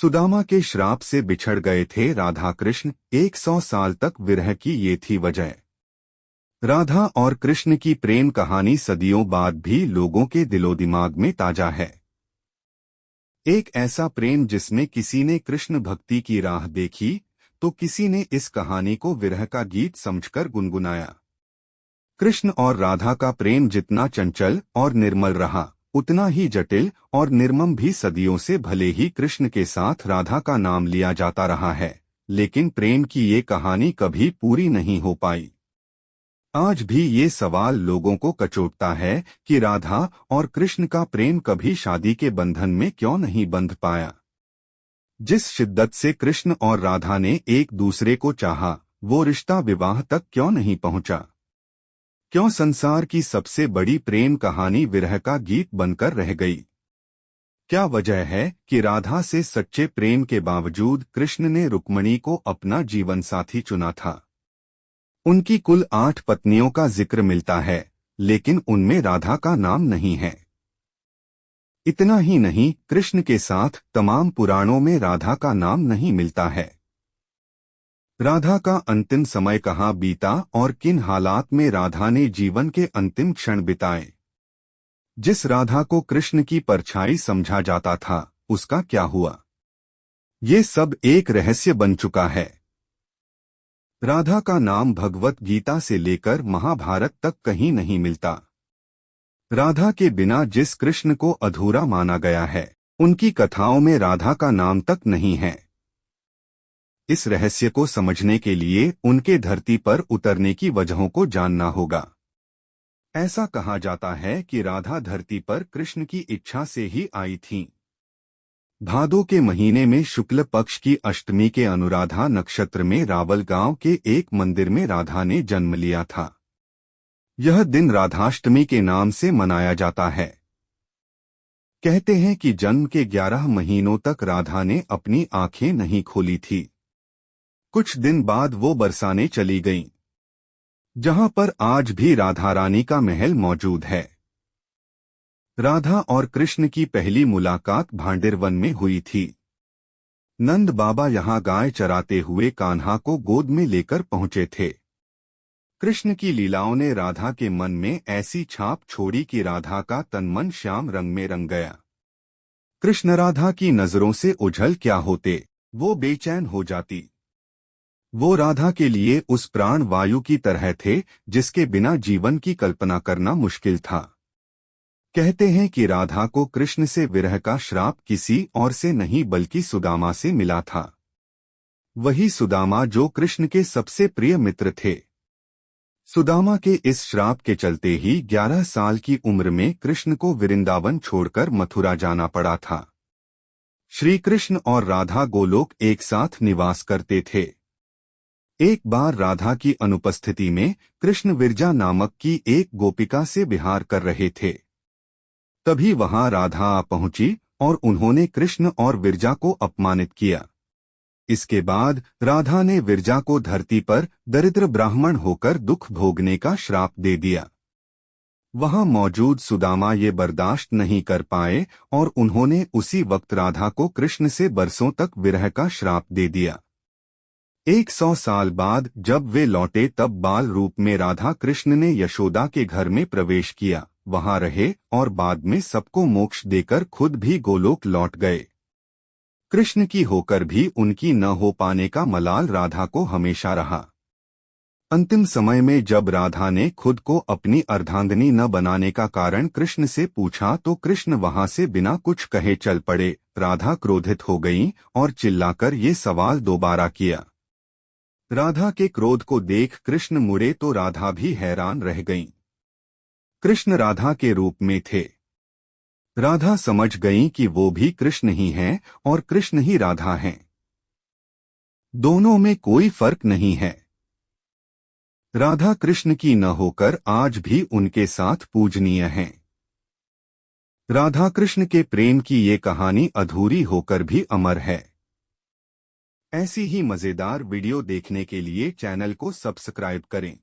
सुदामा के श्राप से बिछड़ गए थे राधा कृष्ण। 100 साल तक विरह की ये थी वजह। राधा और कृष्ण की प्रेम कहानी सदियों बाद भी लोगों के दिलो दिमाग में ताजा है। एक ऐसा प्रेम जिसमें किसी ने कृष्ण भक्ति की राह देखी तो किसी ने इस कहानी को विरह का गीत समझकर गुनगुनाया। कृष्ण और राधा का प्रेम जितना चंचल और निर्मल रहा, उतना ही जटिल और निर्मम भी। सदियों से भले ही कृष्ण के साथ राधा का नाम लिया जाता रहा है, लेकिन प्रेम की ये कहानी कभी पूरी नहीं हो पाई। आज भी ये सवाल लोगों को कचोटता है कि राधा और कृष्ण का प्रेम कभी शादी के बंधन में क्यों नहीं बंध पाया। जिस शिद्दत से कृष्ण और राधा ने एक दूसरे को चाहा, वो रिश्ता विवाह तक क्यों नहीं पहुंचा। क्यों संसार की सबसे बड़ी प्रेम कहानी विरह का गीत बनकर रह गई। क्या वजह है कि राधा से सच्चे प्रेम के बावजूद कृष्ण ने रुक्मिणी को अपना जीवन साथी चुना था। उनकी कुल 8 पत्नियों का जिक्र मिलता है, लेकिन उनमें राधा का नाम नहीं है। इतना ही नहीं, कृष्ण के साथ तमाम पुराणों में राधा का नाम नहीं मिलता है। राधा का अंतिम समय कहाँ बीता और किन हालात में राधा ने जीवन के अंतिम क्षण बिताए। जिस राधा को कृष्ण की परछाई समझा जाता था, उसका क्या हुआ, ये सब एक रहस्य बन चुका है। राधा का नाम भगवत गीता से लेकर महाभारत तक कहीं नहीं मिलता। राधा के बिना जिस कृष्ण को अधूरा माना गया है, उनकी कथाओं में राधा का नाम तक नहीं है। इस रहस्य को समझने के लिए उनके धरती पर उतरने की वजहों को जानना होगा। ऐसा कहा जाता है कि राधा धरती पर कृष्ण की इच्छा से ही आई थीं। भादो के महीने में शुक्ल पक्ष की अष्टमी के अनुराधा नक्षत्र में रावल गांव के एक मंदिर में राधा ने जन्म लिया था। यह दिन राधाष्टमी के नाम से मनाया जाता है। कहते हैं कि जन्म के 11 महीनों तक राधा ने अपनी आंखें नहीं खोली थी। कुछ दिन बाद वो बरसाने चली गईं, जहां पर आज भी राधा रानी का महल मौजूद है। राधा और कृष्ण की पहली मुलाकात भांडेर वन में हुई थी। नंद बाबा यहां गाय चराते हुए कान्हा को गोद में लेकर पहुंचे थे। कृष्ण की लीलाओं ने राधा के मन में ऐसी छाप छोड़ी कि राधा का तन मन श्याम रंग में रंग गया। कृष्ण राधा की नजरों से ओझल क्या होते, वो बेचैन हो जाती। वो राधा के लिए उस प्राण वायु की तरह थे जिसके बिना जीवन की कल्पना करना मुश्किल था। कहते हैं कि राधा को कृष्ण से विरह का श्राप किसी और से नहीं बल्कि सुदामा से मिला था। वही सुदामा जो कृष्ण के सबसे प्रिय मित्र थे। सुदामा के इस श्राप के चलते ही 11 साल की उम्र में कृष्ण को वृंदावन छोड़कर मथुरा जाना पड़ा था। श्री कृष्ण और राधा गोलोक एक साथ निवास करते थे। एक बार राधा की अनुपस्थिति में कृष्ण विरजा नामक की एक गोपिका से विहार कर रहे थे। तभी वहां राधा आ पहुंची और उन्होंने कृष्ण और विरजा को अपमानित किया। इसके बाद राधा ने विरजा को धरती पर दरिद्र ब्राह्मण होकर दुख भोगने का श्राप दे दिया। वहां मौजूद सुदामा ये बर्दाश्त नहीं कर पाए और उन्होंने उसी वक्त राधा को कृष्ण से बरसों तक विरह का श्राप दे दिया। 100 साल बाद जब वे लौटे तब बाल रूप में राधा कृष्ण ने यशोदा के घर में प्रवेश किया, वहां रहे और बाद में सबको मोक्ष देकर खुद भी गोलोक लौट गए। कृष्ण की होकर भी उनकी न हो पाने का मलाल राधा को हमेशा रहा। अंतिम समय में जब राधा ने खुद को अपनी अर्धांगिनी न बनाने का कारण कृष्ण से पूछा तो कृष्ण वहां से बिना कुछ कहे चल पड़े। राधा क्रोधित हो गईं और चिल्लाकर ये सवाल दोबारा किया। राधा के क्रोध को देख कृष्ण मुड़े तो राधा भी हैरान रह गईं। कृष्ण राधा के रूप में थे। राधा समझ गईं कि वो भी कृष्ण ही हैं और कृष्ण ही राधा हैं। दोनों में कोई फर्क नहीं है। राधा कृष्ण की न होकर आज भी उनके साथ पूजनीय हैं। राधा कृष्ण के प्रेम की ये कहानी अधूरी होकर भी अमर है। ऐसी ही मजेदार वीडियो देखने के लिए चैनल को सब्सक्राइब करें।